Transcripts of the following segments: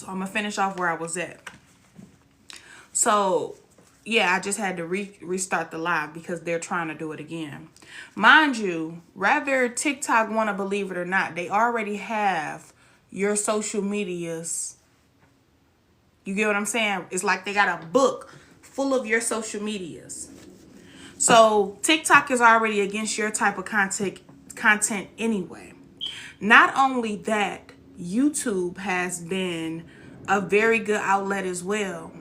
So I'm gonna finish off where I was at. So yeah, I just had to restart the live because they're trying to do it again. Mind you, whether TikTok want to believe it or not, they already have your social medias. You get what I'm saying? It's like they got a book full of your social medias. So TikTok is already against your type of content anyway. Not only that, YouTube has been a very good outlet as well.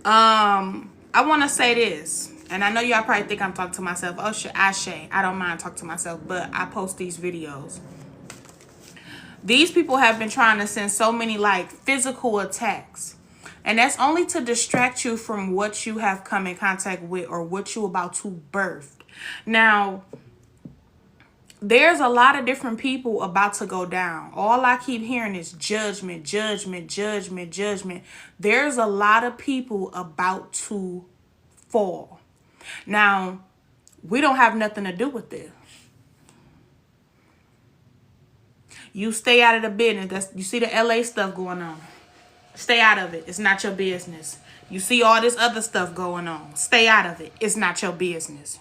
I want to say this, and I know y'all probably think I'm talking to myself. Oh, I don't mind talking to myself, but I post these videos. These people have been trying to send so many like physical attacks. And that's only to distract you from what you have come in contact with or what you about to birth. Now, there's a lot of different people about to go down. All I keep hearing is judgment, judgment, judgment, judgment. There's a lot of people about to fall. Now, we don't have nothing to do with this. You stay out of the business. You see the LA stuff going on. Stay out of it. It's not your business. You see all this other stuff going on. Stay out of it. It's not your business.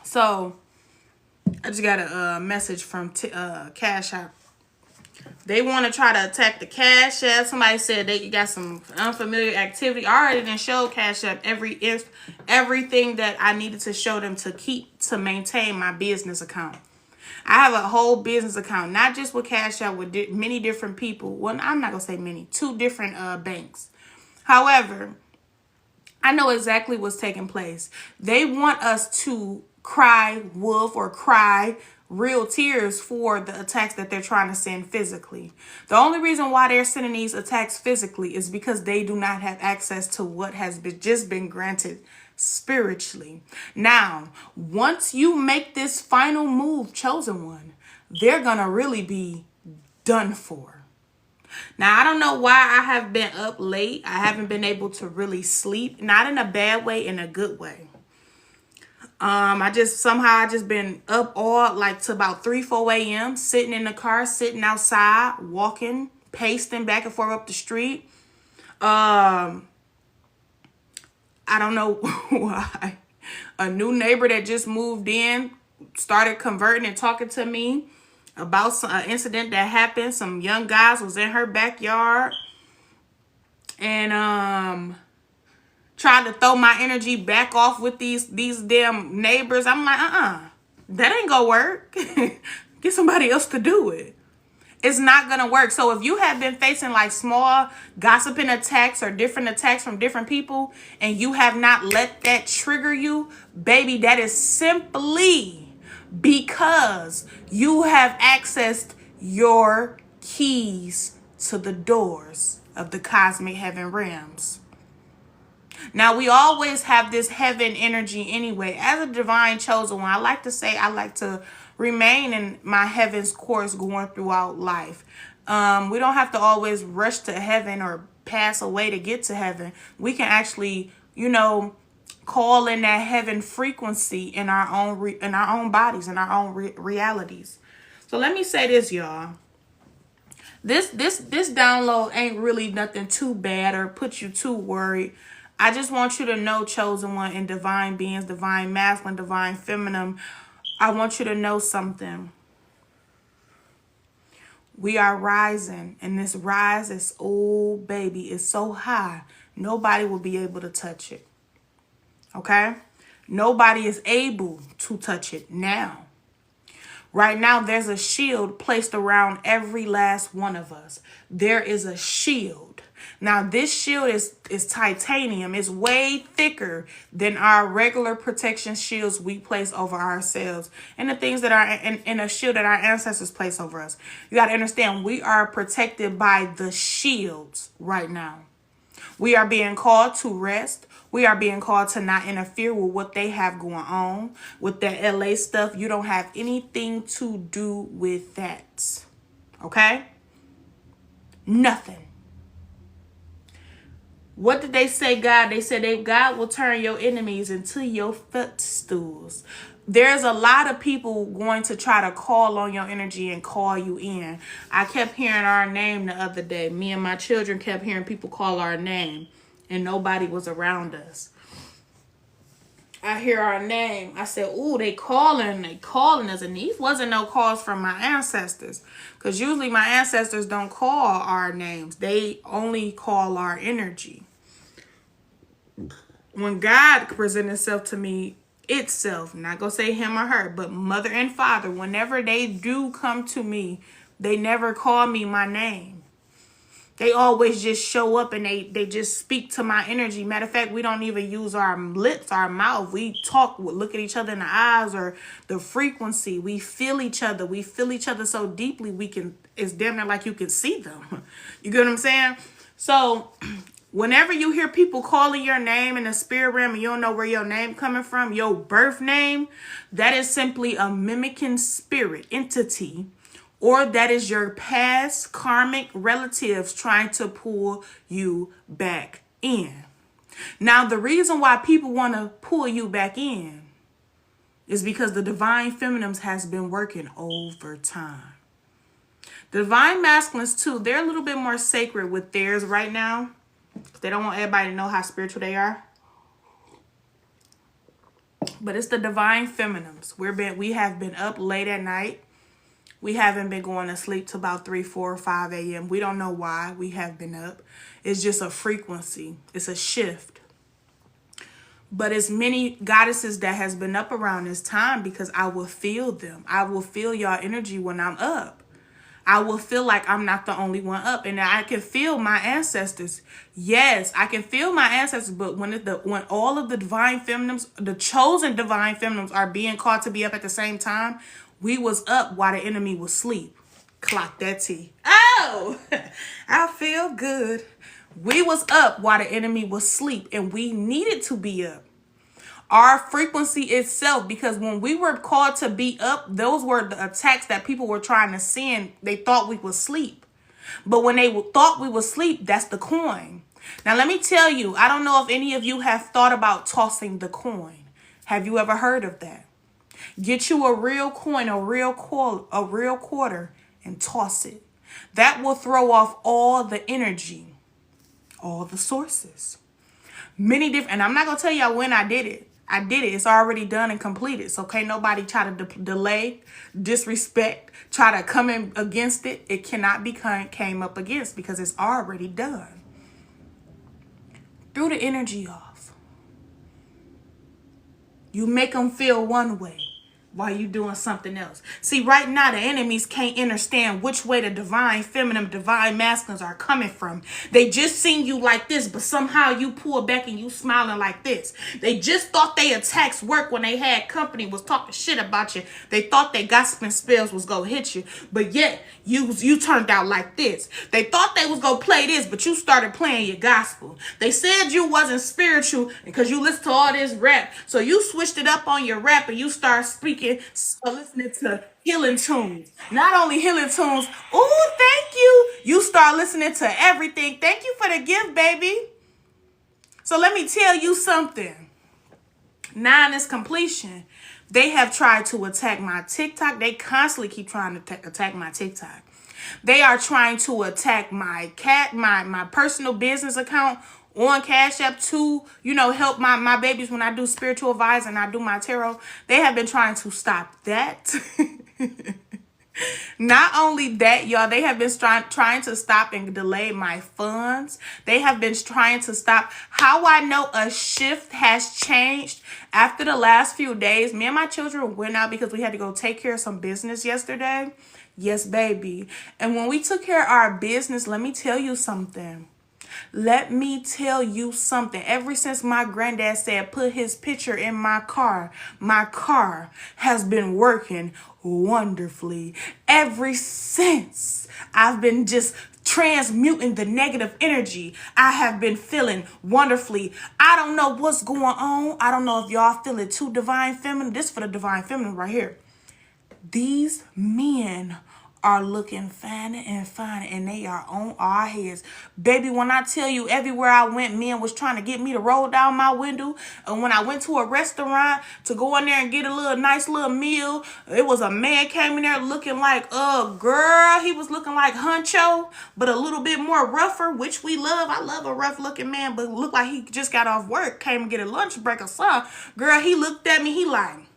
So, I just got a message from Cash App. They want to try to attack the Cash App. Somebody said they got some unfamiliar activity. I already didn't show Cash App everything that I needed to show them to maintain my business account. I have a whole business account, not just with Cash App, with many different people. Well, I'm not going to say many. 2 different banks. However, I know exactly what's taking place. They want us to cry wolf or cry real tears for the attacks that they're trying to send physically. The only reason why they're sending these attacks physically is because they do not have access to what has just been granted spiritually. Now, once you make this final move, chosen one, they're gonna really be done for. Now, I don't know why I have been up late. I haven't been able to really sleep. Not in a bad way, in a good way. I just been up all like to about 3-4 a.m. sitting in the car, sitting outside, walking, pacing back and forth up the street. I don't know why. A new neighbor that just moved in started converting and talking to me about an incident that happened. Some young guys was in her backyard and tried to throw my energy back off with these damn neighbors. I'm like, that ain't gonna work. Get somebody else to do it. It's not gonna work. So if you have been facing like small gossiping attacks or different attacks from different people and you have not let that trigger you, baby, that is simply because you have accessed your keys to the doors of the cosmic heaven realms. Now, we always have this heaven energy anyway. As a divine chosen one, I like to say I like to remain in my heaven's course going throughout life. We don't have to always rush to heaven or pass away to get to heaven. We can actually, call in that heaven frequency in our own bodies, in our own realities. So let me say this, y'all. This download ain't really nothing too bad or put you too worried. I just want you to know, chosen one, and divine beings, divine masculine, divine feminine, I want you to know something. We are rising, and this rise is, oh baby, it's so high, nobody will be able to touch it. Okay? Nobody is able to touch it now. Right now, there's a shield placed around every last one of us. There is a shield. Now, this shield is titanium. It's way thicker than our regular protection shields we place over ourselves and the things that are in a shield that our ancestors place over us. You got to understand, we are protected by the shields right now. We are being called to rest. We are being called to not interfere with what they have going on. With that LA stuff, you don't have anything to do with that. Okay? Nothing. What did they say, God? They said God will turn your enemies into your footstools. There's a lot of people going to try to call on your energy and call you in. I kept hearing our name the other day. Me and my children kept hearing people call our name, and nobody was around us. I hear our name. I said, ooh, they calling us. And these wasn't no calls from my ancestors. Because usually my ancestors don't call our names. They only call our energy. When God presented itself to me, itself, not gonna say him or her, but mother and father, whenever they do come to me, they never call me my name. They always just show up and they just speak to my energy. Matter of fact, we don't even use our lips, our mouth. We talk, we look at each other in the eyes or the frequency. We feel each other. We feel each other so deeply it's damn near like you can see them. You get what I'm saying? So whenever you hear people calling your name in the spirit realm and you don't know where your name coming from, your birth name, that is simply a mimicking spirit entity, or that is your past karmic relatives trying to pull you back in. Now, the reason why people want to pull you back in is because the divine feminines has been working over time. The divine masculines too, they're a little bit more sacred with theirs right now. They don't want everybody to know how spiritual they are. But it's the divine feminines. We have been up late at night. We haven't been going to sleep till about 3, 4, or 5 a.m. We don't know why we have been up. It's just a frequency. It's a shift. But it's many goddesses that has been up around this time because I will feel them. I will feel y'all energy when I'm up. I will feel like I'm not the only one up, and I can feel my ancestors. Yes, I can feel my ancestors, but when all of the divine feminines, the chosen divine feminines are being called to be up at the same time, we was up while the enemy was asleep. Clock that T. Oh, I feel good. We was up while the enemy was asleep, and we needed to be up. Our frequency itself, because when we were called to be up, those were the attacks that people were trying to send. They thought we would sleep. But when they thought we would sleep, that's the coin. Now, let me tell you, I don't know if any of you have thought about tossing the coin. Have you ever heard of that? Get you a real coin, a real quarter, and toss it. That will throw off all the energy, all the sources. Many different, and I'm not going to tell y'all when I did it. I did it. It's already done and completed. So can't nobody try to delay, disrespect, try to come in against it. It cannot be came up against because it's already done. Threw the energy off. You make them feel one way while you doing something else. See, right now, the enemies can't understand which way the divine feminine, divine masculines are coming from. They just seen you like this, but somehow you pull back and you smiling like this. They just thought they attacks work when they had company, was talking shit about you. They thought they gossiping spells was gonna hit you, but yet you turned out like this. They thought they was gonna play this, but you started playing your gospel. They said you wasn't spiritual because you listened to all this rap, so you switched it up on your rap and you start speaking, listening to healing tunes. Not only healing tunes, ooh, thank you. You start listening to everything. Thank you for the gift, baby. So let me tell you something. Now in this completion, they have tried to attack my TikTok. They constantly keep trying to attack my TikTok. They are trying to attack my personal business account on Cash App to, help my babies when I do spiritual advice and I do my tarot. They have been trying to stop that. Not only that, y'all, they have been trying to stop and delay my funds. They have been trying to stop. How I know a shift has changed after the last few days. Me and my children went out because we had to go take care of some business yesterday. Yes, baby. And when we took care of our business, let me tell you something. Let me tell you something. Ever since my granddad said, put his picture in my car has been working wonderfully. Ever since I've been just transmuting the negative energy, I have been feeling wonderfully. I don't know what's going on. I don't know if y'all feel it too, divine feminine. This for the divine feminine right here. These men are looking finer and finer, and they are on our heads. Baby, when I tell you everywhere I went, men was trying to get me to roll down my window. And when I went to a restaurant to go in there and get a nice little meal, it was a man came in there looking like, girl, he was looking like Huncho, but a little bit more rougher, which we love. I love a rough looking man, but looked like he just got off work, came and get a lunch break or something. Girl, he looked at me, he like,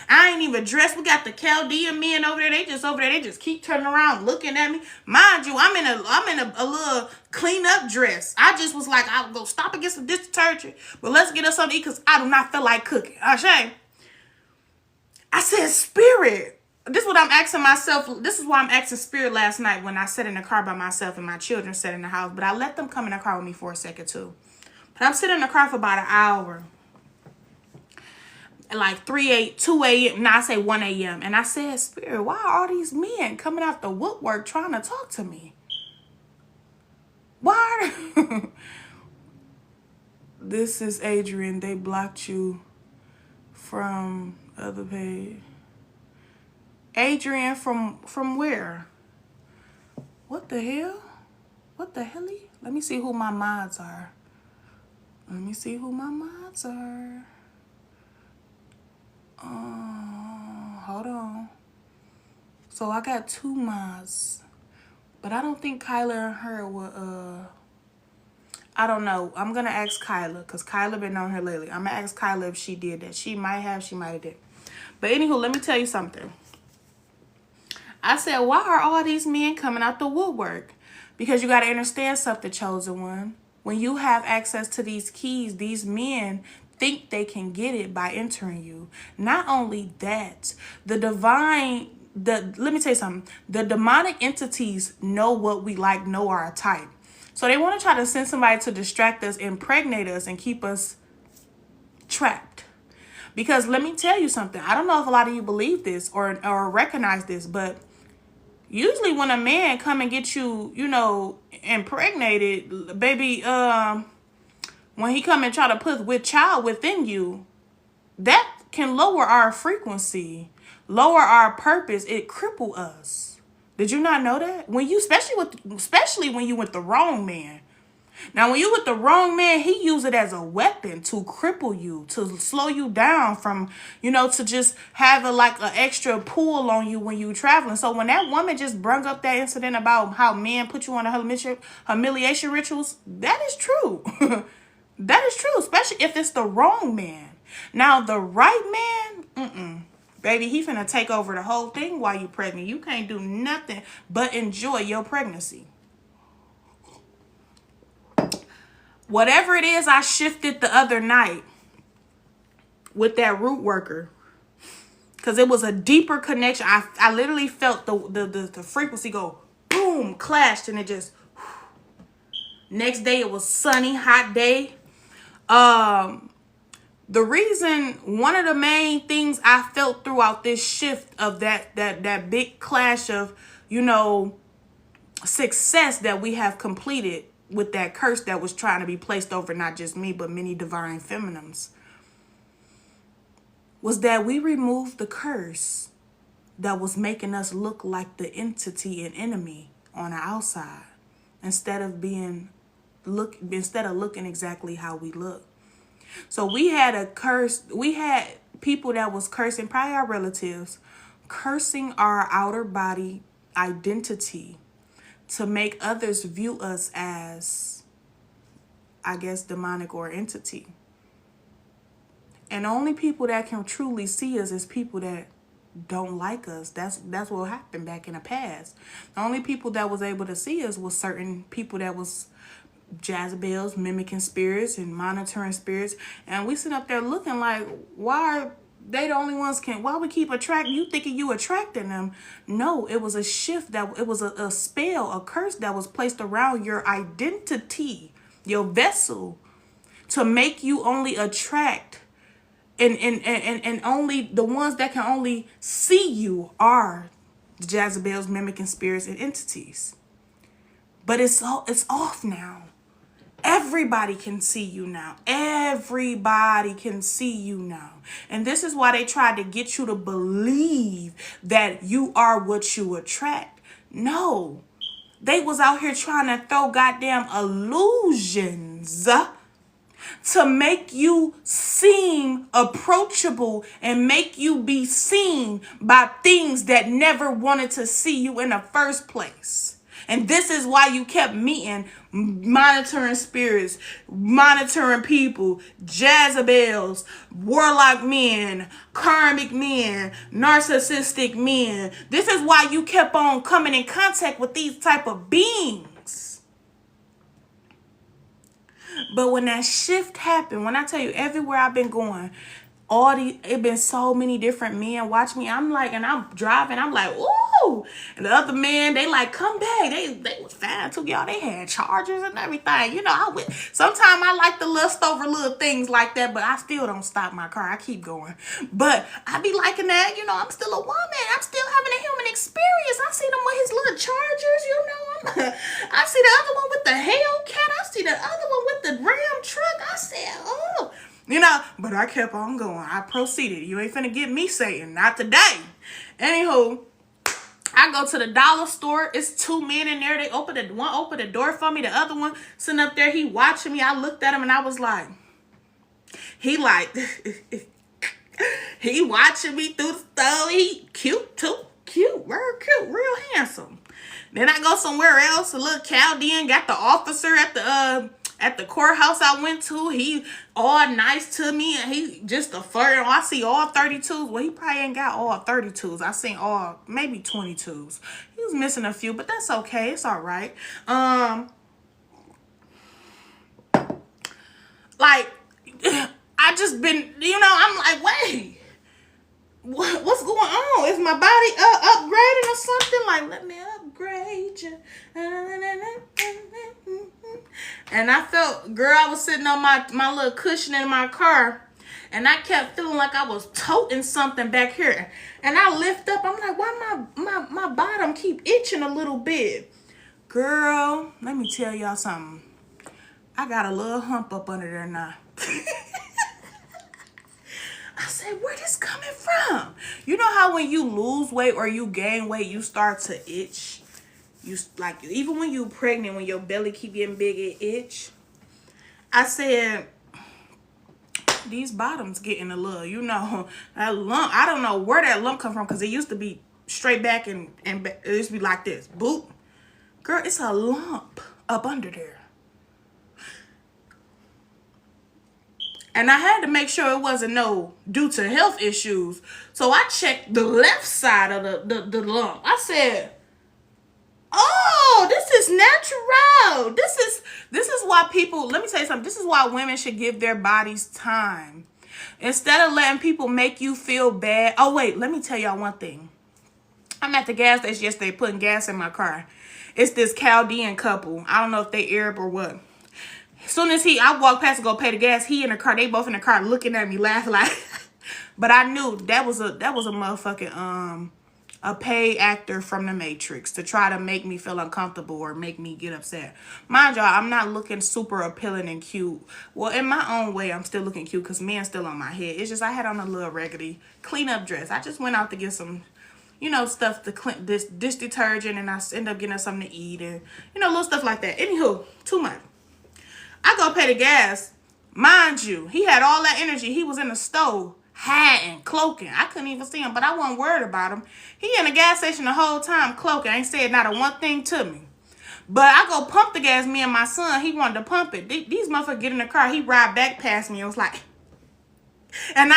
I ain't even dressed. We got the Chaldean men over there. They just keep turning around looking at me. Mind you, I'm in a little clean up dress. I just was like, I'll go stop and get some dish detergent. But let's get us something to eat because I do not feel like cooking. I said, Spirit. This is what I'm asking myself. This is why I'm asking Spirit last night when I sat in the car by myself and my children sat in the house. But I let them come in the car with me for a second too. But I'm sitting in the car for about an hour. Like 2 a.m. Now I say 1 a.m. And I said, Spirit, why are all these men coming out the woodwork trying to talk to me? Why are This is Adrian. They blocked you from other page. Adrian from where? What the hell? What the hell? Let me see who my mods are. Hold on. So I got 2 mods, but I don't think Kyla and her will, I don't know. I'm going to ask Kyla because Kyla been on her lately. I'm going to ask Kyla if she did that. She might have did. But anywho, let me tell you something. I said, why are all these men coming out the woodwork? Because you got to understand something, chosen one. When you have access to these keys, these men think they can get it by entering you. Not only that, let me tell you something. The demonic entities know what we like, know our type. So they want to try to send somebody to distract us, impregnate us, and keep us trapped. Because let me tell you something. I don't know if a lot of you believe this or recognize this, but usually when a man come and get you, impregnated, baby, when he come and try to put with child within you, that can lower our frequency, lower our purpose. It cripple us. Did you not know that? When you, especially when you with the wrong man. Now, when you with the wrong man, he use it as a weapon to cripple you, to slow you down from, to just have an extra pull on you when you traveling. So when that woman just brung up that incident about how men put you on a humiliation rituals, that is true. That is true, especially if it's the wrong man. Now, the right man, baby, he finna take over the whole thing while you pregnant. You can't do nothing but enjoy your pregnancy. Whatever it is I shifted the other night with that root worker, because it was a deeper connection. I literally felt the frequency go boom, clashed, and it just, next day it was sunny, hot day. The reason, one of the main things I felt throughout this shift of that big clash of, success that we have completed with that curse that was trying to be placed over not just me, but many divine feminines, was that we removed the curse that was making us look like the entity and enemy on the outside instead of looking exactly how we look. So we had a curse. We had people that was cursing, probably our relatives, cursing our outer body identity to make others view us as, I guess, demonic or entity. And only people that can truly see us is people that don't like us. That's what happened back in the past. The only people that was able to see us was certain people that was Jezebels, mimicking spirits and monitoring spirits. And we sit up there looking like, why are they the only ones why we keep attracting, you thinking you attracting them? No, it was a shift, that it was a spell, a curse that was placed around your identity, your vessel, to make you only attract and only the ones that can only see you are the Jezebels, mimicking spirits and entities. But it's off now. Everybody can see you now. Everybody can see you now. And this is why they tried to get you to believe that you are what you attract. No. They was out here trying to throw goddamn illusions to make you seem approachable and make you be seen by things that never wanted to see you in the first place. And this is why you kept meeting monitoring spirits, monitoring people, Jezebels, warlock men, karmic men, narcissistic men. This is why you kept on coming in contact with these type of beings. But when that shift happened, when I tell you everywhere I've been going, it been so many different men watch me. I'm like, and I'm driving, I'm like, ooh. And the other men, they like, come back. They was fine too, y'all. They had chargers and everything. You know, sometimes I like to lust over little things like that, but I still don't stop my car. I keep going. But I be liking that, you know, I'm still a woman. I'm still having a human experience. I see them with his little chargers, you know. I see the other one with the Hellcat. I see the other one with the Ram truck. I said, oh. You know, but I kept on going. I proceeded. You ain't finna get me Satan. Not today. Anywho, I go to the dollar store. It's two men in there. One opened the door for me. The other one sitting up there. He watching me. I looked at him and I was like, he watching me through the store. He cute too. Cute. Real cute. Real handsome. Then I go somewhere else. A little Chaldean got the officer at the courthouse I went to. He all nice to me, and he just a flirt. I see all 32s. Well, he probably ain't got all 32s. I seen all maybe 22s. He was missing a few, but that's okay. It's all right. Like, I just been, you know, I'm like, wait. What's going on? Is my body upgrading or something? Like, let me upgrade you. And I felt, girl, I was sitting on my little cushion in my car, and I kept feeling like I was toting something back here. And I lift up, I'm like, why my bottom keep itching a little bit? Girl, let me tell y'all something. I got a little hump up under there now. I said, where this coming from? You know how when you lose weight or you gain weight, you start to itch? You like, even when you pregnant, when your belly keep getting big, it itch. I said, these bottoms getting a little, you know, that lump. I don't know where that lump come from, because it used to be straight back and it used to be like this. Boop. Girl, it's a lump up under there. And I had to make sure it wasn't due to health issues. So I checked the left side of the lump. I said, oh, this is natural. This is why people, let me tell you something. This is why women should give their bodies time. Instead of letting people make you feel bad. Oh, wait, let me tell y'all one thing. I'm at the gas station yesterday putting gas in my car. It's this Chaldean couple. I don't know if they Arab or what. As soon as I walk past to go pay the gas, he in the car. They both in the car looking at me, laughing like. But I knew that was a motherfucking a paid actor from the Matrix to try to make me feel uncomfortable or make me get upset. Mind y'all, I'm not looking super appealing and cute. Well, in my own way, I'm still looking cute because men's still on my head. It's just I had on a little raggedy clean up dress. I just went out to get some, you know, stuff to clean this detergent, and I end up getting something to eat and, you know, little stuff like that. Anywho, too much. I go pay the gas. Mind you, he had all that energy. He was in the stove, hiding, cloaking. I couldn't even see him, but I wasn't worried about him. He in the gas station the whole time cloaking. Ain't said not a one thing to me. But I go pump the gas. Me and my son, he wanted to pump it. These motherfuckers get in the car. He ride back past me and was like, and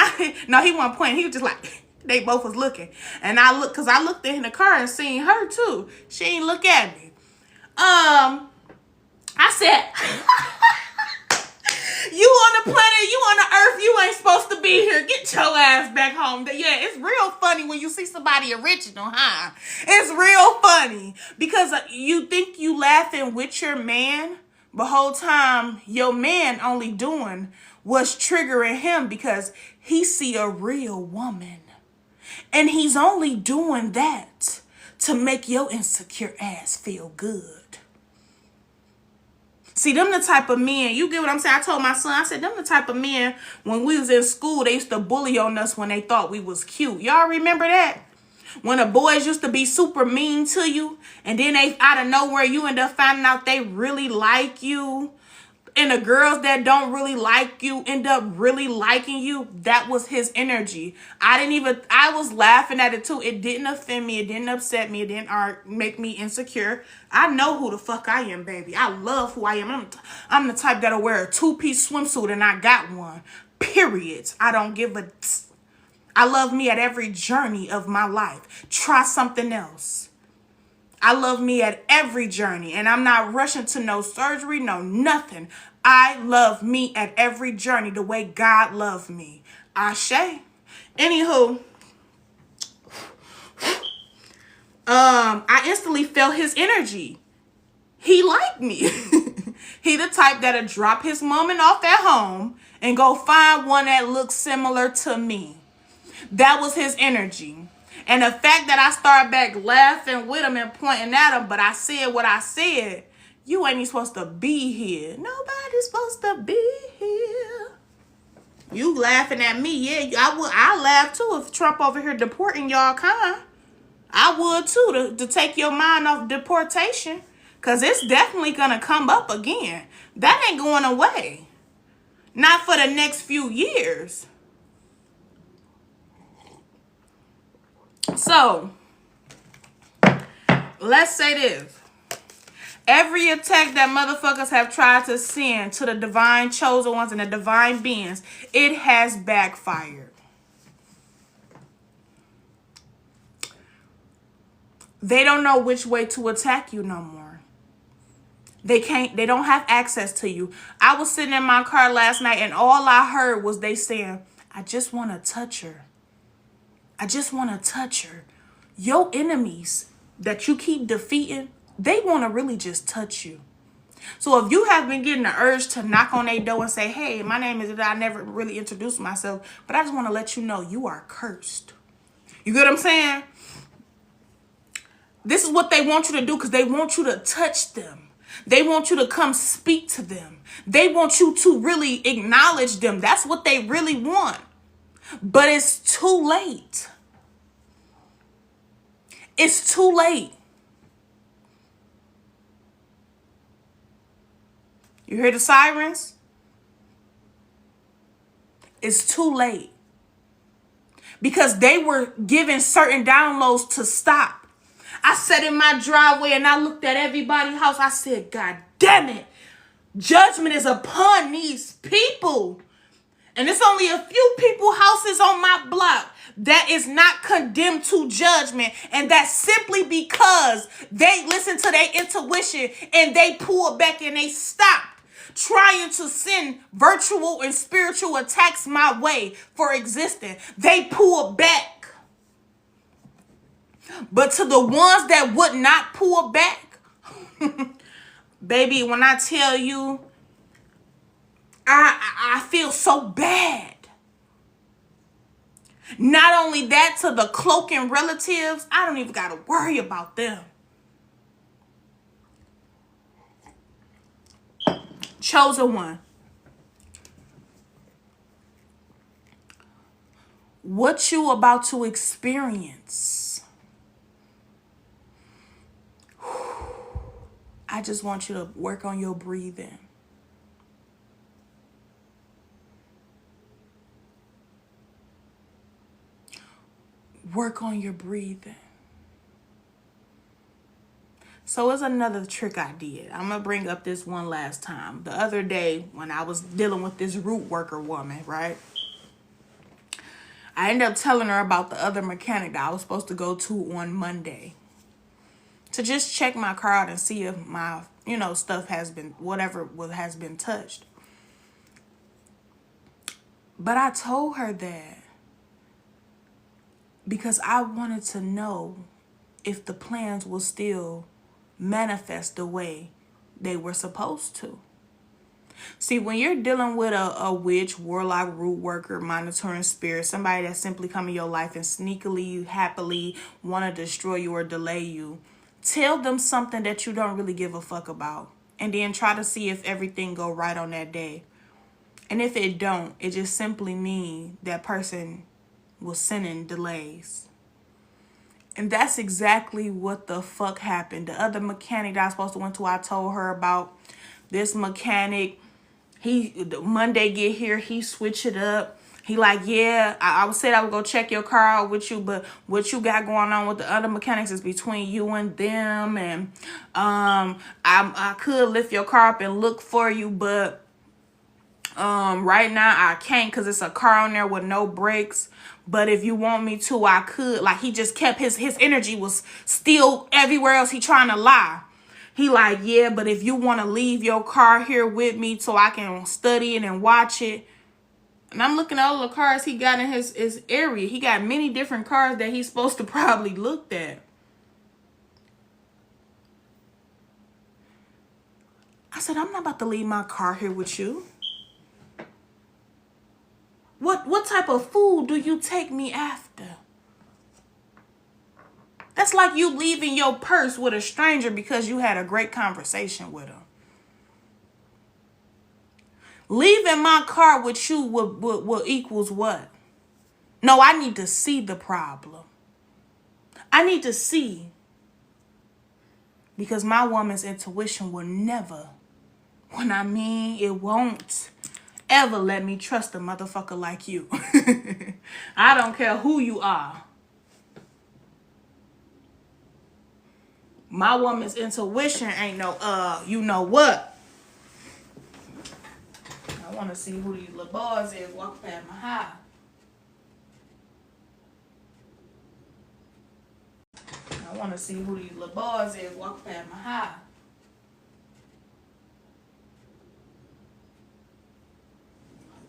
no, he wasn't pointing. He was just like, They both was looking. And I looked, because I looked in the car and seen her too. She ain't look at me. I said, you on the planet, you on the earth, you ain't supposed to be here. Get your ass back home. Yeah, it's real funny when you see somebody original, huh? It's real funny. Because you think you laughing with your man, but whole time your man only doing what's triggering him because he see a real woman. And he's only doing that to make your insecure ass feel good. See, them the type of men, you get what I'm saying? I told my son, I said, them the type of men, when we was in school, they used to bully on us when they thought we was cute. Y'all remember that? When the boys used to be super mean to you, and then they, out of nowhere, you end up finding out they really like you. And the girls that don't really like you end up really liking you. That was his energy. I was laughing at it too. It didn't offend me. It didn't upset me. It didn't make me insecure. I know who the fuck I am, baby. I love who I am. I'm the type that'll wear a 2-piece swimsuit and I got one. Period. I don't give a... I love me at every journey of my life. Try something else. I love me at every journey, and I'm not rushing to no surgery, no nothing. I love me at every journey the way God loved me. Ashe. Anywho, I instantly felt his energy. He liked me. He the type that'll drop his woman off at home and go find one that looks similar to me. That was his energy. And the fact that I started back laughing with him and pointing at him, but I said what I said, you ain't even supposed to be here. Nobody's supposed to be here. You laughing at me. Yeah, I laugh too if Trump over here deporting y'all kind. I would too, to take your mind off deportation. Because it's definitely going to come up again. That ain't going away. Not for the next few years. So, let's say this. Every attack that motherfuckers have tried to send to the divine chosen ones and the divine beings, it has backfired. They don't know which way to attack you no more. They don't have access to you. I was sitting in my car last night and all I heard was they saying, I just want to touch her. I just want to touch her. Your enemies that you keep defeating, they want to really just touch you. So if you have been getting the urge to knock on their door and say, hey, my name is, I never really introduced myself, but I just want to let you know you are cursed. You get what I'm saying? This is what they want you to do because they want you to touch them. They want you to come speak to them. They want you to really acknowledge them. That's what they really want. But it's too late. It's too late. You hear the sirens? It's too late. Because they were given certain downloads to stop. I sat in my driveway and I looked at everybody's house. I said, God damn it. Judgment is upon these people. And it's only a few people houses on my block that is not condemned to judgment. And that's simply because they listen to their intuition and they pull back and they stop trying to send virtual and spiritual attacks my way for existing. They pull back. But to the ones that would not pull back, baby, when I tell you, I feel so bad. Not only that, to the cloaking relatives, I don't even got to worry about them. Chosen one. What you about to experience, I just want you to work on your breathing. Work on your breathing. So it's another trick I did. I'm going to bring up this one last time. The other day when I was dealing with this root worker woman, right? I ended up telling her about the other mechanic that I was supposed to go to on Monday, to just check my car out and see if my, stuff has been, whatever has been touched. But I told her that because I wanted to know if the plans will still manifest the way they were supposed to. See, when you're dealing with a witch, warlock, root worker, monitoring spirit, somebody that simply come in your life and sneakily, happily want to destroy you or delay you, tell them something that you don't really give a fuck about, and then try to see if everything go right on that day. And if it don't, it just simply means that person was sending delays. And that's exactly what the fuck happened. The other mechanic that I was supposed to went to, I told her about this mechanic. Monday get here, he switch it up. He like, yeah, I said I would go check your car out with you, but what you got going on with the other mechanics is between you and them. And I could lift your car up and look for you, but right now I can't because it's a car on there with no brakes. But if you want me to, I could. Like, he just kept his energy was still everywhere else. He trying to lie. He like, yeah, but if you want to leave your car here with me so I can study it and watch it. And I'm looking at all the cars he got in his area. He got many different cars that he's supposed to probably looked at. I said, I'm not about to leave my car here with you. What type of fool do you take me after? That's like you leaving your purse with a stranger because you had a great conversation with him. Leaving my car with you will equals what? No, I need to see the problem. I need to see. Because my woman's intuition will never, it won't ever let me trust a motherfucker like you. I don't care who you are. My woman's intuition ain't no, you know what? I want to see who these little boys is walking past my house. I want to see who these little boys is walking past my house.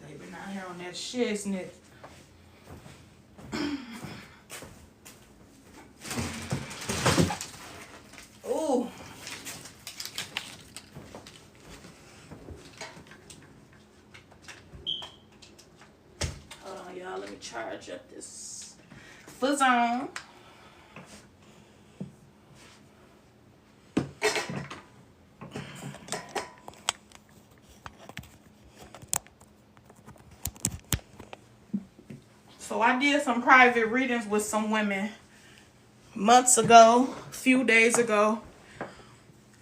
They been out here on that shiznit. Ooh. Hold on, y'all. Let me charge up this Fuzon. So I did some private readings with some women months ago, a few days ago.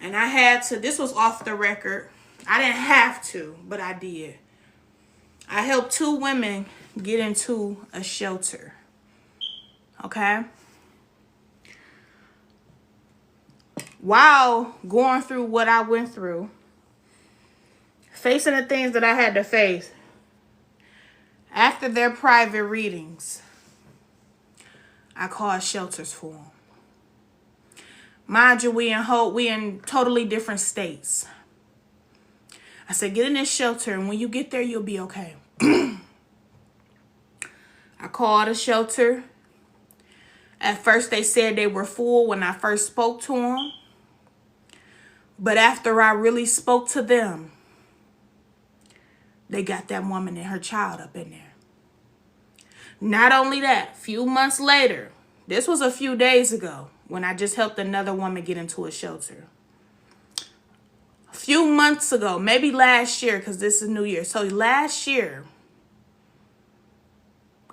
And I had to, this was off the record. I didn't have to, but I did. I helped 2 women get into a shelter. Okay? While going through what I went through, facing the things that I had to face, after their private readings, I called shelters for them. Mind you, we in totally different states. I said, get in this shelter, and when you get there, you'll be okay. I called a shelter. At first, they said they were full when I first spoke to them. But after I really spoke to them, they got that woman and her child up in there. Not only that, few months later, this was a few days ago when I just helped another woman get into a shelter. A few months ago, maybe last year, because this is New Year. So last year,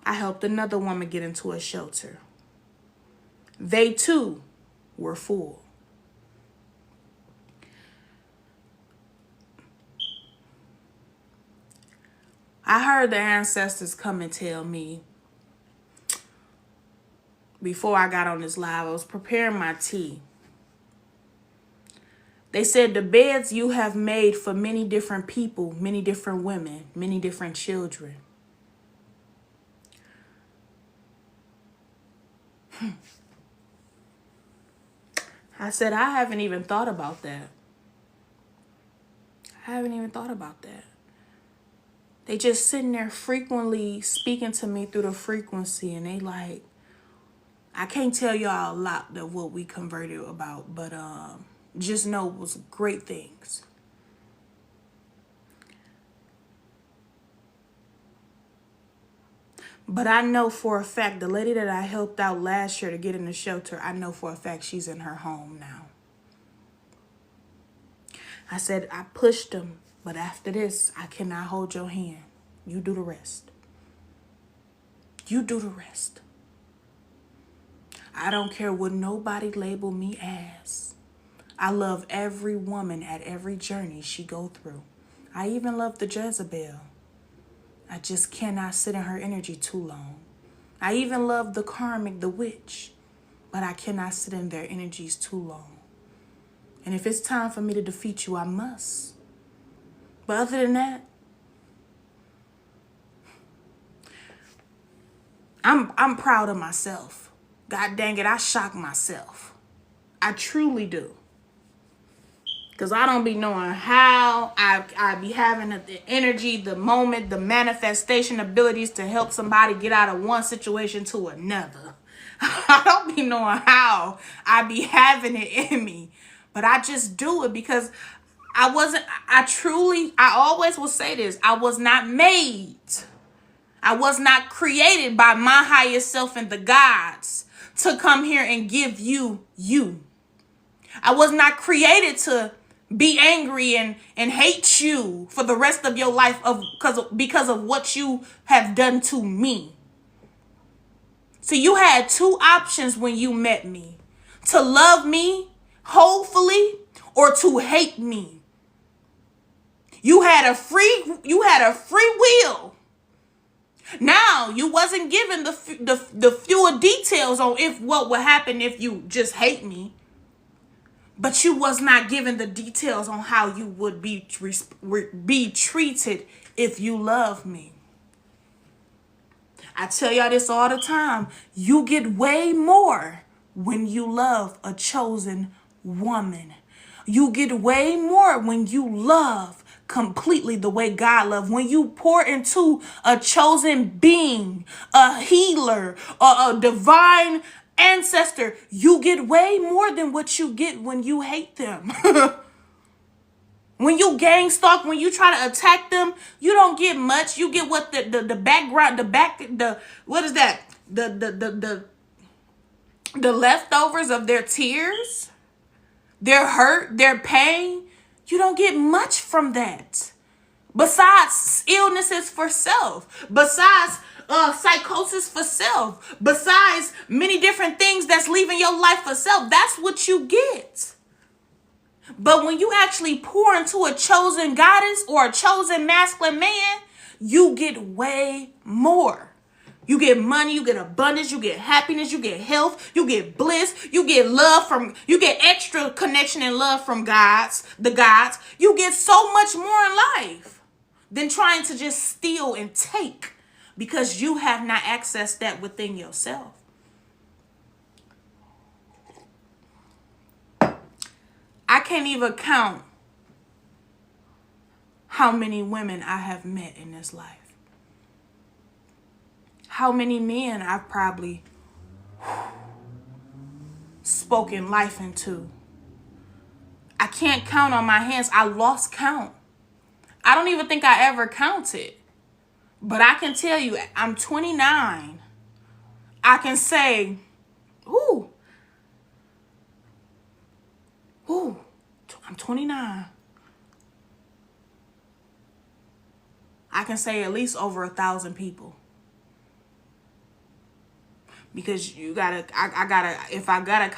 I helped another woman get into a shelter. They too were full. I heard the ancestors come and tell me, before I got on this live, I was preparing my tea. They said the beds you have made for many different people, many different women, many different children. I said, I haven't even thought about that. I haven't even thought about that. They just sitting there frequently speaking to me through the frequency, and they like, I can't tell y'all a lot of what we converted about, but just know it was great things. But I know for a fact, the lady that I helped out last year to get in the shelter, I know for a fact she's in her home now. I said, I pushed them, but after this, I cannot hold your hand. You do the rest. You do the rest. I don't care what nobody label me as. I love every woman at every journey she go through. I even love the Jezebel. I just cannot sit in her energy too long. I even love the karmic, the witch, but I cannot sit in their energies too long. And if it's time for me to defeat you, I must. But other than that, I'm proud of myself. God dang it, I shock myself. I truly do. Because I don't be knowing how I be having the energy, the moment, the manifestation abilities to help somebody get out of one situation to another. I don't be knowing how I be having it in me. But I just do it because I always will say this. I was not made. I was not created by my highest self and the gods to come here and give you. I was not created to be angry and hate you for the rest of your life because of what you have done to me. So you had two options when you met me: to love me, hopefully, or to hate me. You had a free will. Now, you wasn't given the fewer details on what would happen if you just hate me. But you was not given the details on how you would be treated if you love me. I tell y'all this all the time. You get way more when you love a chosen woman. You get way more when you love completely the way God loves. When you pour into a chosen being, a healer, or a divine ancestor, you get way more than what you get when you hate them. When you gang stalk, when you try to attack them, you don't get much. You get what the background, what is that? The leftovers of their tears, their hurt, their pain. You don't get much from that. Besides illnesses for self, besides psychosis for self, besides many different things that's leaving your life for self. That's what you get. But when you actually pour into a chosen goddess or a chosen masculine man, you get way more. You get money, you get abundance, you get happiness, you get health, you get bliss, you get love you get extra connection and love from the gods. You get so much more in life than trying to just steal and take because you have not accessed that within yourself. I can't even count how many women I have met in this life. How many men I've probably spoken life into. I can't count on my hands. I lost count. I don't even think I ever counted. But I can tell you, I'm 29. I can say, I'm 29. I can say at least over 1,000 people. Because if I gotta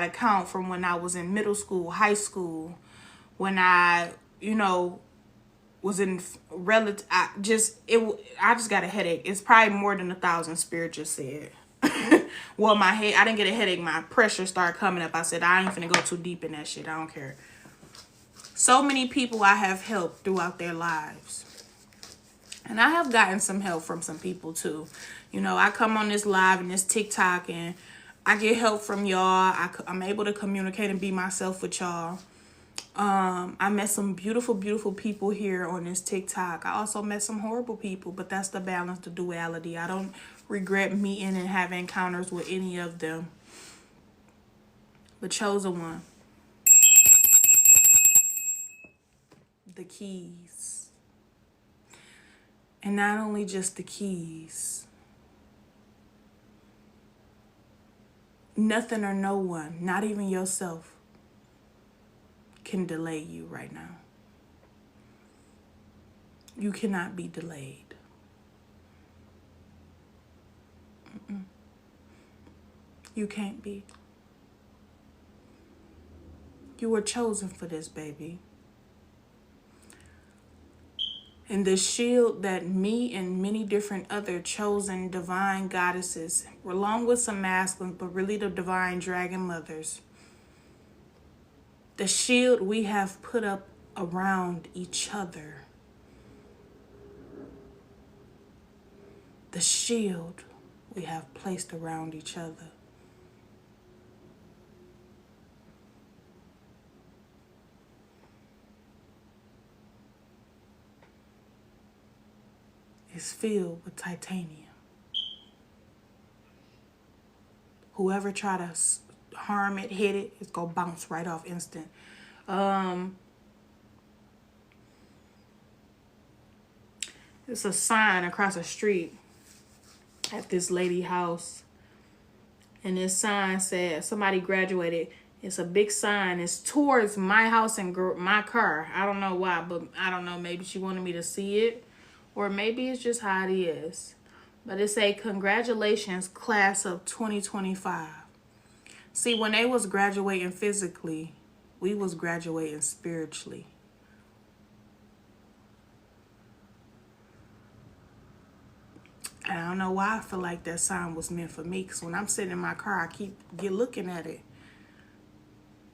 count from when I was in middle school, high school, when I, was in I just got a headache. It's probably more than 1,000, Spirit just said. Well, I didn't get a headache. My pressure started coming up. I said, I ain't finna go too deep in that shit. I don't care. So many people I have helped throughout their lives. And I have gotten some help from some people too. I come on this live and this TikTok and I get help from y'all. I'm able to communicate and be myself with y'all. I met some beautiful, beautiful people here on this TikTok. I also met some horrible people, but that's the balance, the duality. I don't regret meeting and having encounters with any of them. The chosen one. The keys. And not only just the keys. Nothing or no one, not even yourself, can delay you right now. You cannot be delayed. You can't be. You were chosen for this, baby. And the shield that me and many different other chosen divine goddesses, along with some masculines, but really the divine dragon mothers, the shield we have put up around each other, the shield we have placed around each other, is filled with titanium. Whoever try to harm it, hit it, it's gonna bounce right off instant. It's a sign across the street at this lady house, and this sign said somebody graduated. It's a big sign. It's towards my house and my car. I don't know why, but I don't know. Maybe she wanted me to see it, or maybe it's just how it is. But it say, congratulations, class of 2025. See, when they was graduating physically, we was graduating spiritually. And I don't know why I feel like that sign was meant for me. Because when I'm sitting in my car, I keep looking at it.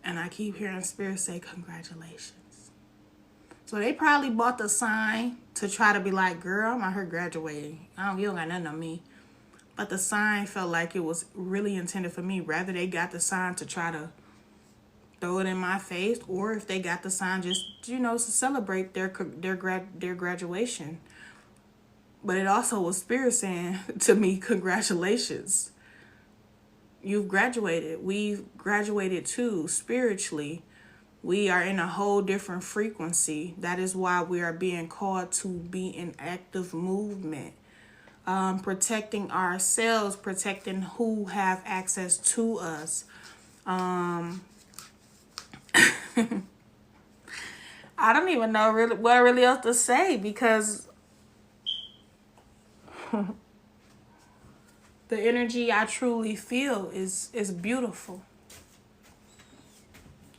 And I keep hearing spirit say, congratulations. So they probably bought the sign to try to be like, girl, I'm out here graduating. You don't got nothing on me. But the sign felt like it was really intended for me. Rather, they got the sign to try to throw it in my face. Or if they got the sign just, to celebrate their graduation. But it also was spirit saying to me, congratulations. You've graduated. We've graduated too, spiritually. We are in a whole different frequency. That is why we are being called to be in active movement. Protecting ourselves, protecting who have access to us. I don't even know really what really else to say, because the energy I truly feel is beautiful.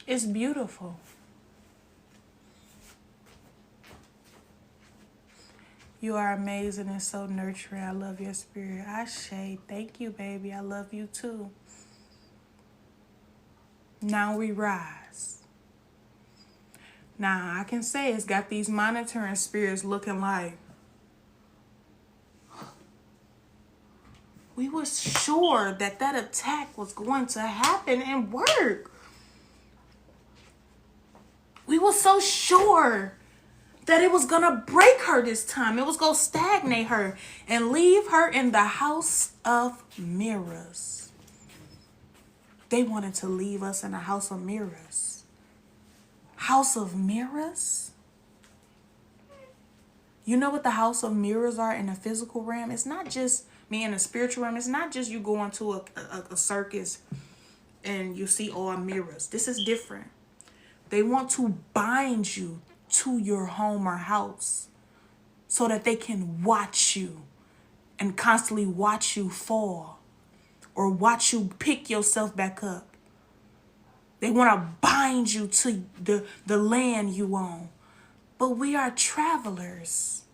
It's beautiful. You are amazing and so nurturing. I love your spirit. Ashe, thank you, baby. I love you too. Now we rise. Now I can say it's got these monitoring spirits looking like, we were sure that attack was going to happen and work. We were so sure that it was going to break her this time. It was going to stagnate her and leave her in the house of mirrors. They wanted to leave us in a house of mirrors. House of mirrors? You know what the house of mirrors are in the physical realm? It's not just me in the spiritual realm. It's not just you going to a circus and you see all mirrors. This is different. They want to bind you to your home or house so that they can watch you and constantly watch you fall or watch you pick yourself back up. They want to bind you to the land you own. But we are travelers.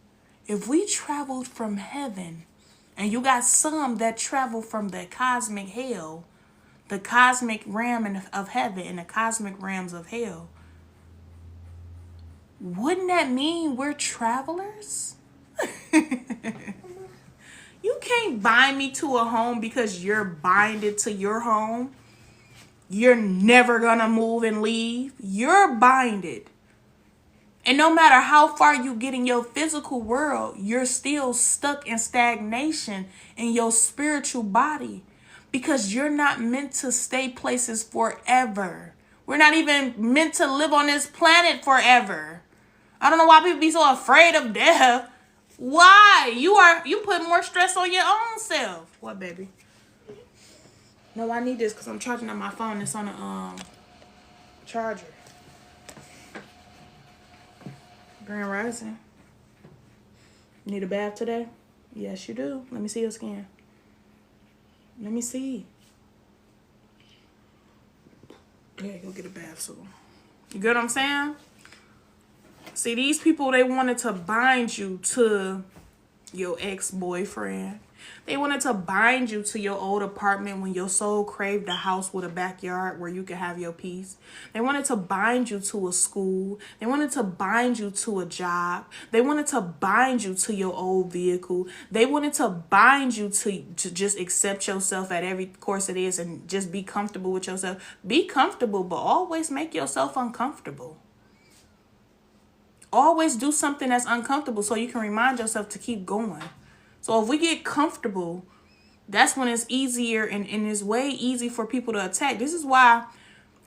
If we traveled from heaven, and you got some that travel from the cosmic hell, the cosmic realm of heaven and the cosmic realms of hell, wouldn't that mean we're travelers? You can't bind me to a home because you're binded to your home. You're never gonna move and leave. You're binded. And no matter how far you get in your physical world, you're still stuck in stagnation in your spiritual body because you're not meant to stay places forever. We're not even meant to live on this planet forever. I don't know why people be so afraid of death. Why? You put more stress on your own self. What, baby? No, I need this because I'm charging on my phone. It's on a charger. Grand Rising. Need a bath today? Yes, you do. Let me see your skin. Let me see. Yeah, go get a bath soon. You get what I'm saying? See, these people, they wanted to bind you to your ex-boyfriend. They wanted to bind you to your old apartment when your soul craved a house with a backyard where you could have your peace. They wanted to bind you to a school. They wanted to bind you to a job. They wanted to bind you to your old vehicle. They wanted to bind you to just accept yourself at every course it is and just be comfortable with yourself. Be comfortable, but always make yourself uncomfortable. Always do something that's uncomfortable so you can remind yourself to keep going. So if we get comfortable, that's when it's easier and it's way easy for people to attack. This is why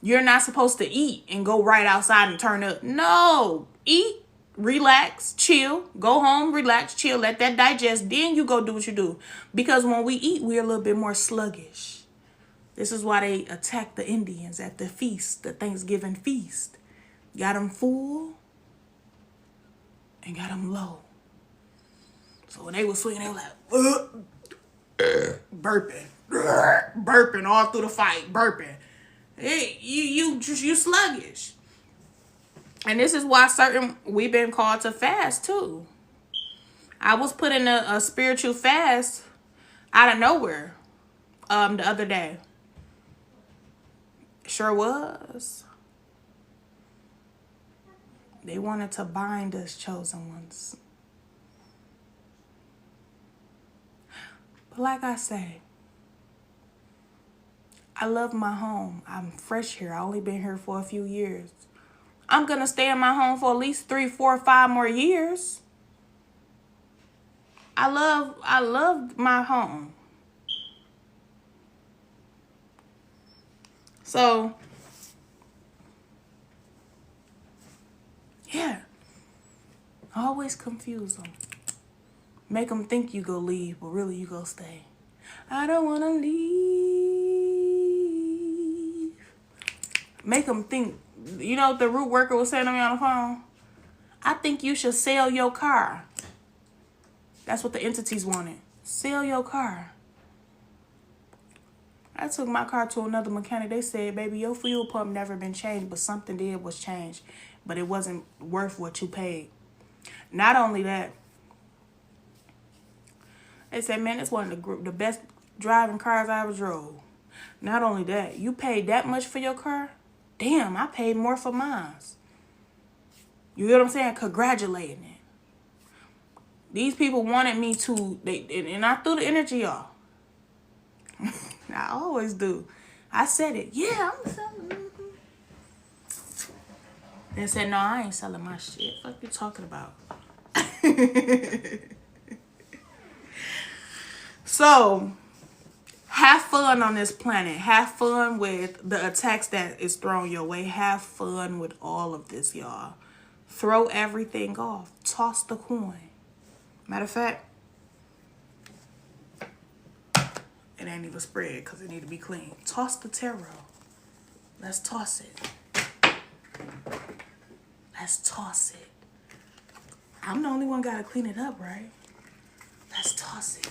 you're not supposed to eat and go right outside and turn up. No, eat, relax, chill, go home, relax, chill, let that digest. Then you go do what you do. Because when we eat, we're a little bit more sluggish. This is why they attack the Indians at the feast, the Thanksgiving feast. Got them full and got them low. So when they were swinging, they were like, burping all through the fight, burping. Hey, you sluggish. And this is why we've been called to fast too. I was put in a spiritual fast out of nowhere the other day. Sure was. They wanted to bind us, chosen ones. But like I say, I love my home. I'm fresh here. I only been here for a few years. I'm going to stay in my home for at least 3, 4, 5 more years. I love my home. So, yeah. Always confuse them. Make them think you go leave, but really you go stay. I don't want to leave. Make them think. You know what the root worker was saying to me on the phone? I think you should sell your car. That's what the entities wanted. Sell your car. I took my car to another mechanic. They said, baby, your fuel pump never been changed, but something was changed. But it wasn't worth what you paid. Not only that, they said, man, it's one of the best driving cars I ever drove. Not only that, you paid that much for your car? Damn, I paid more for mine. You get what I'm saying? Congratulating it. These people wanted me to, and I threw the energy off. I always do. I said it. Yeah, I'm selling. They said, no, I ain't selling my shit. What you talking about? So, have fun on this planet. Have fun with the attacks that is thrown your way. Have fun with all of this, y'all. Throw everything off. Toss the coin. Matter of fact, it ain't even spread because it need to be clean. Toss the tarot. Let's toss it. Let's toss it. I'm the only one got to clean it up, right? Let's toss it.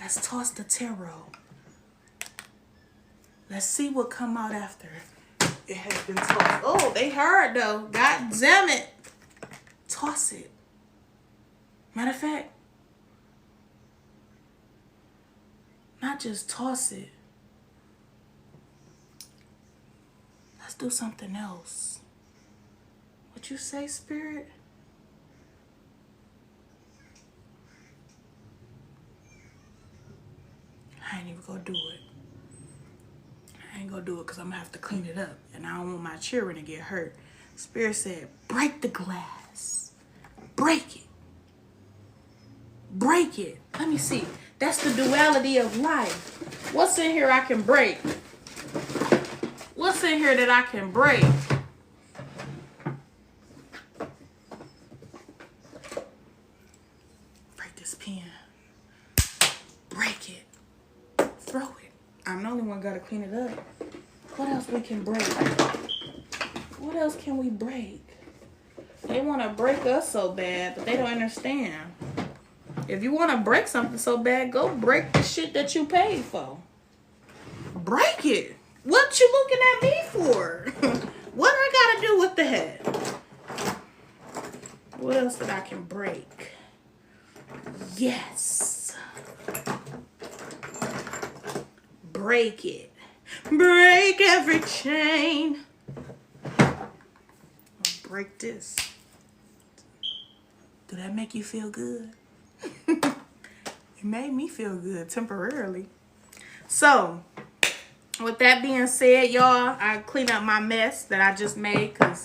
Let's toss the tarot. Let's see what come out after it has been tossed. Oh, they heard though. God damn it. Toss it. Matter of fact, not just toss it. Let's do something else. What you say, Spirit? I ain't even gonna do it. I ain't gonna do it because I'm gonna have to clean it up. And I don't want my children to get hurt. Spirit said, break the glass. Break it. Break it. Let me see. That's the duality of life. What's in here I can break? What's in here that I can break? Break this pen. Break it. Throw it. I'm the only one gotta clean it up. What else we can break? What else can we break? They want to break us so bad, but they don't understand. If you want to break something so bad, go break the shit that you paid for. Break it. What you looking at me for? What I gotta do with that? What else that I can break? Yes. Break it. Break every chain. I'll break this. Do that make you feel good? It made me feel good temporarily. So, with that being said, y'all, I clean up my mess that I just made because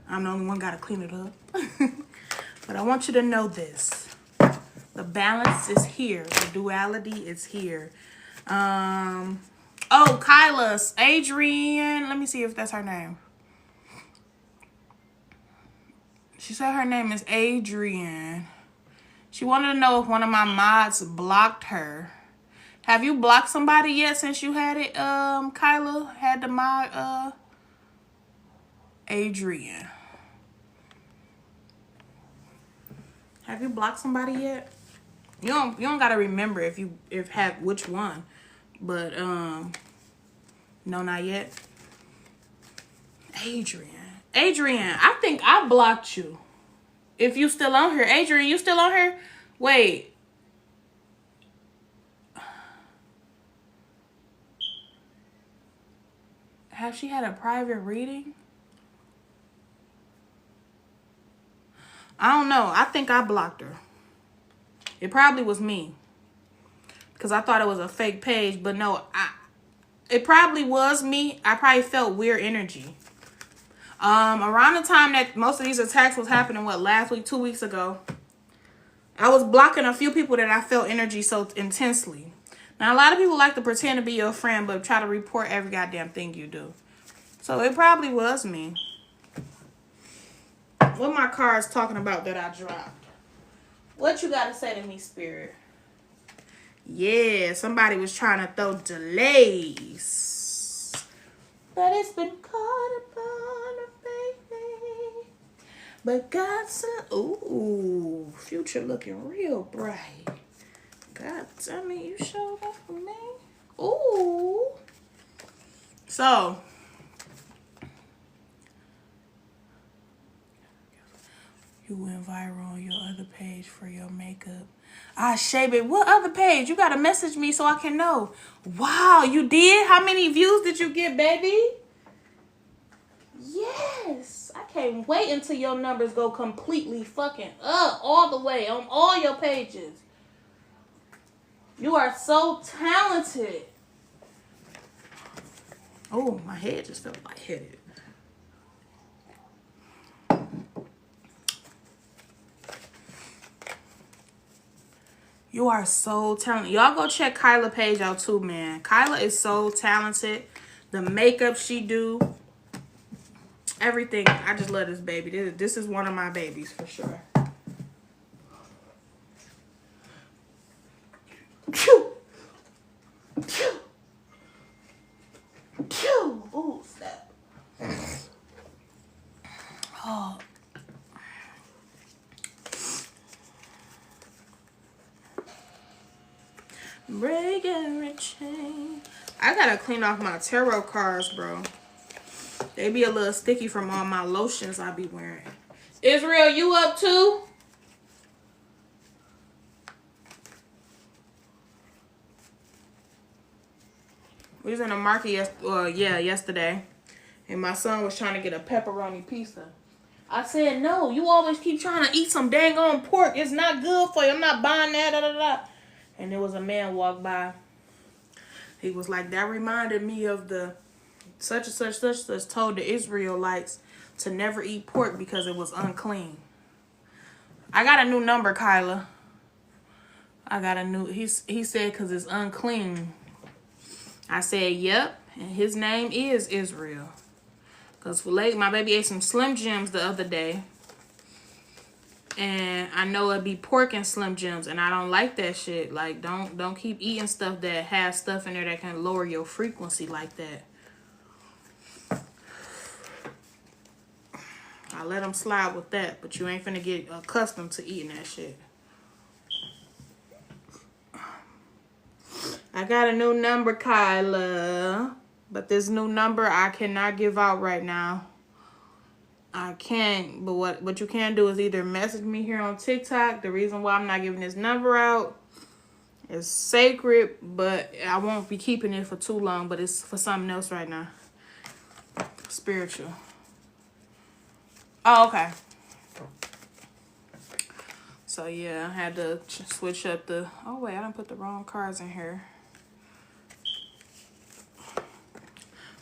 I'm the only one got to clean it up. But I want you to know this. The balance is here. The duality is here. Oh, Kyla's Adrienne. Let me see if that's her name. She said her name is Adrienne. She wanted to know if one of my mods blocked her. Have you blocked somebody yet since you had it, Kyla? Had the mod, Adrienne. Have you blocked somebody yet? You don't gotta remember if have which one. But, no, not yet. Adrienne, I think I blocked you. If you still on here. Adrienne, you still on here? Wait. Have she had a private reading? I don't know. I think I blocked her. It probably was me. Because I thought it was a fake page. But no, it probably was me. I probably felt weird energy. Around the time that most of these attacks was happening, last week, 2 weeks ago, I was blocking a few people that I felt energy so intensely. Now, a lot of people like to pretend to be your friend, but try to report every goddamn thing you do. So it probably was me. What my cards talking about that I dropped? What you got to say to me, Spirit? Yeah, somebody was trying to throw delays. But it's been called upon a baby. But God said, ooh, future looking real bright. God, tell me you showed up for me. Ooh. So, you went viral on your other page for your makeup. Ah, Shabit, what other page? You gotta message me so I can know. Wow, you did? How many views did you get, baby? Yes. I can't wait until your numbers go completely fucking up all the way on all your pages. You are so talented. Oh, my head just felt lightheaded. You are so talented. Y'all go check Kyla page out too, man. Kyla is so talented. The makeup she do. Everything. I just love this baby. This is one of my babies for sure. Ooh, snap. Oh. Break every chain. I gotta clean off my tarot cards, bro. They be a little sticky from all my lotions I be wearing. Israel, you up too? We was in the market yesterday. And my son was trying to get a pepperoni pizza. I said, no, you always keep trying to eat some dang on pork. It's not good for you. I'm not buying that. And there was a man walked by. He was like, that reminded me of the such and such, such and such told the Israelites to never eat pork because it was unclean. I got a new number, Kyla. I got a new, he said because it's unclean. I said, yep. And his name is Israel. Because my baby ate some Slim Jims the other day. And I know it'd be pork and Slim Jims. And I don't like that shit. Like, don't keep eating stuff that has stuff in there that can lower your frequency like that. I let them slide with that. But you ain't finna get accustomed to eating that shit. I got a new number, Kyla. But this new number I cannot give out right now. I can't. But what you can do is either message me here on TikTok. The reason why I'm not giving this number out is sacred. But I won't be keeping it for too long. But it's for something else right now. Spiritual. Oh, okay. So, yeah, I had to switch up the... Oh, wait, I done put the wrong cards in here.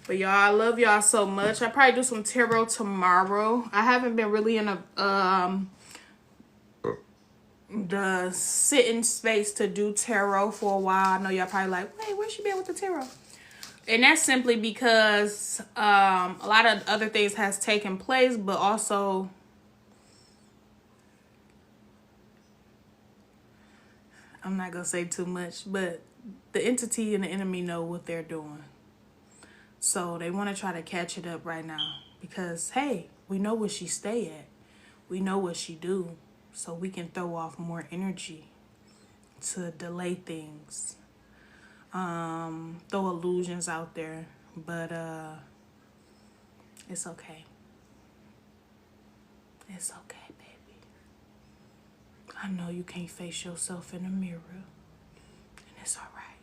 But, y'all, I love y'all so much. I probably do some tarot tomorrow. I haven't been really in the sitting space to do tarot for a while. I know y'all probably like, wait, where's she been with the tarot? And that's simply because a lot of other things has taken place, but also... I'm not going to say too much, but the entity and the enemy know what they're doing. So they want to try to catch it up right now because, hey, we know where she stay at. We know what she do. So we can throw off more energy to delay things. Throw illusions out there. But it's okay. It's okay. I know you can't face yourself in the mirror, and it's all right.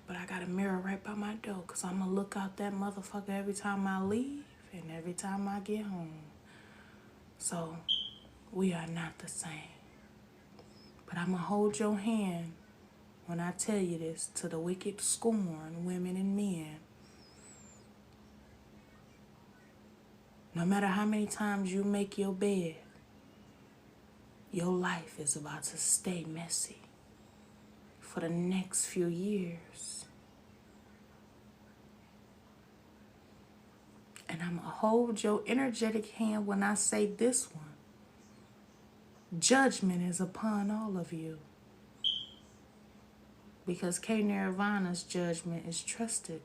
But I got a mirror right by my door, because I'm going to look out that motherfucker every time I leave and every time I get home. So, we are not the same. But I'm going to hold your hand when I tell you this to the wicked scorn, women and men. No matter how many times you make your bed, your life is about to stay messy for the next few years. And I'm going to hold your energetic hand when I say this one. Judgment is upon all of you. Because K Nirvana's judgment is trusted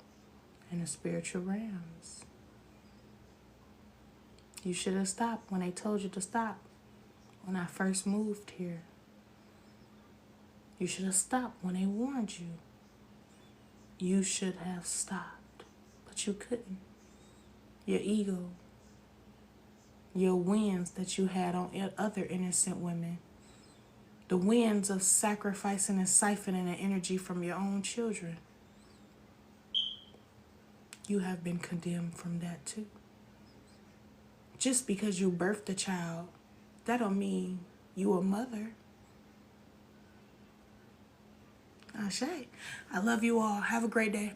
in the spiritual realms. You should have stopped when they told you to stop. When I first moved here, you should have stopped when they warned you. You should have stopped, but you couldn't. Your ego, your wins that you had on other innocent women, the wins of sacrificing and siphoning the energy from your own children, you have been condemned from that too. Just because you birthed a child, that don't mean you a mother. Ashe. I love you all. Have a great day.